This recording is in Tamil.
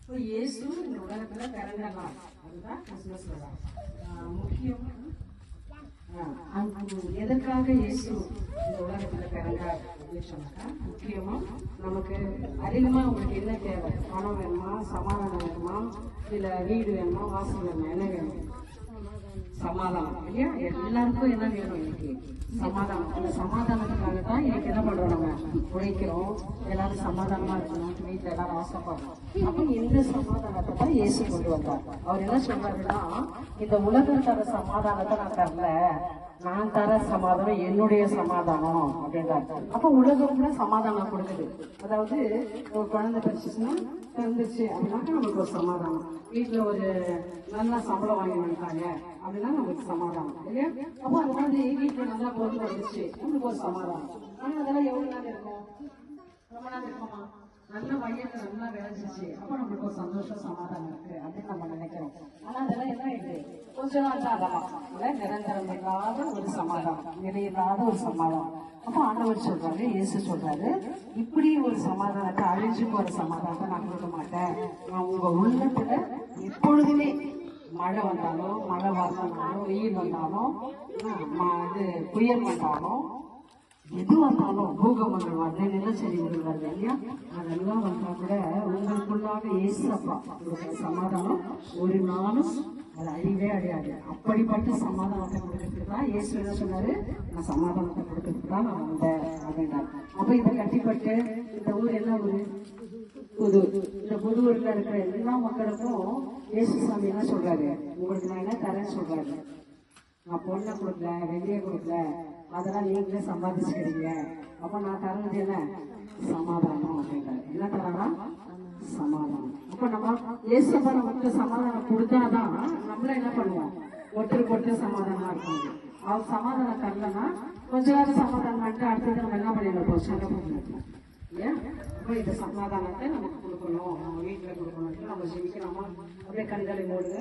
இப்போ இயேசு இந்த உலகத்துல பிறந்த நாள், அதுதான் கிறிஸ்துமஸ் விழா. முக்கியம் எதற்காக இயேசு இந்த உலகத்துல பிறந்தார் அப்படின்னு சொன்னாக்கா, முக்கியமா நமக்கு அதிகமா உங்களுக்கு என்ன தேவை? பணம் வேணுமா, சமாதானம் வேணுமா, இல்ல வீடு வேணுமா, வாசல் வேணுமா, என்ன வேணும்? சமாதானம் இல்லையா? எல்லாருக்கும் என்ன வேணும்? இன்னைக்கு சமாதானம். அந்த சமாதானத்துக்காக தான் இன்னைக்கு என்ன பண்றோம்? நம்ம உழைக்கிறோம். எல்லாரும் சமாதானமா இருக்கணும், வீட்டுல எல்லாரும் ஆசைப்படுறோம். அப்ப இந்த சமாதானத்தை தான் இயேசு கொண்டு வந்தார். அவர் என்ன சொல்றாருன்னா, இந்த உலகம் தர சமாதானத்தை நான் தரல, நான் தர சமாதானம் என்னுடைய சமாதானம் அப்படின்றாரு. அப்ப உலகம் கூட சமாதானம் கொடுக்குது. அதாவது ஒரு குழந்தை பிறந்துச்சு அப்படின்னாக்கா நமக்கு ஒரு சமாதானம். வீட்டுல ஒரு நல்லா சம்பளம் வாங்கி வந்துட்டாங்க அப்படின்னா நமக்கு சமாதானம் இல்லையா? அப்போ அந்த மாதிரி வீட்டுல நல்லா பொருள் வந்துச்சு, நமக்கு ஒரு சமாதானம். ஆனா அதெல்லாம் எவ்வளவு நாள் இருக்கும்? ரொம்ப நாள் இருக்குமா? நல்ல வயல்ல நல்லா விளைஞ்சிச்சு, அப்ப நம்மளுக்கு ஒரு சந்தோஷம், சமாதானம் இருக்கு அப்படின்னு நம்ம நினைக்கிறோம். ஆனா அதெல்லாம் என்ன ஆயிடுது? கொஞ்ச நாள் தான் அதெல்லாம் இல்ல, நிரந்தரம் இல்லாத ஒரு சமாதானம், நிலையில்லாத ஒரு சமாதானம். அப்ப ஆண்டவர் சொல்றாரு, இயேசு சொல்றாரு, இப்படி ஒரு சமாதானத்தை, அழிஞ்சு போற சமாதானத்தை நான் கொடுக்க மாட்டேன். நான் உங்க உள்ளத்துல எப்பொழுதுமே மழை வந்தாலும், மழை வரலனாலும், வெயில் வந்தாலும், புயல் வந்தாலும், எது வந்தாலும், பூகம்பங்கள் வருது, நிலச்சரிவுகள் வருது இல்லையா, அதெல்லாம் வந்தா கூட உங்களுக்குள்ளாக இயேசு அப்பா உங்களுக்கு சமாதானம் ஒரு நாளும் அது அழிவே அடையாது. அப்படிப்பட்ட சமாதானத்தை கொடுக்கறதுக்கு தான் இயேசு என்ன சொன்னாரு, நான் சமாதானத்தை கொடுக்கறதுக்கு தான் நான் வந்தேன் அப்படின்னாரு. அப்ப இதை கட்டிப்பட்டு இந்த ஊர் என்ன ஊரு? புதூர். இந்த புதூர்ல இருக்கிற எல்லா மக்களுக்கும் இயேசு சாமி என்ன சொல்றாரு, உங்களுக்கு நான் என்ன தரேன்னு சொல்றாரு. நான் பொண்ணை கொடுக்கல, வெள்ளியை கொடுக்கல, அதெல்லாம் நீங்களே சம்பாதிச்சுக்கிறீங்க. அப்ப நான் தரது என்ன? சமாதானம் அப்படின்றாரு. என்ன தரனா? சமாதானம். அப்ப நம்ம இயேசுப்பா நமக்கு சமாதானம் கொடுத்தாதான் நம்மள என்ன பண்ணுவோம்? ஒருத்தருக்கு சமாதானமா இருக்கும். அவர் சமாதானம் தரலன்னா கொஞ்ச நேரம் சமாதானம் பண்ணிட்டு அடுத்தது நம்ம என்ன பண்ணிடணும்? சண்டை போட்டுருக்கோம் இல்லையா? அப்ப இந்த சமாதானத்தை நமக்கு கொடுக்கணும், நம்ம வீட்டுல கொடுக்கணும். நம்ம ஜெயிக்கணுமா? அப்படியே கண்களை மூடுங்க.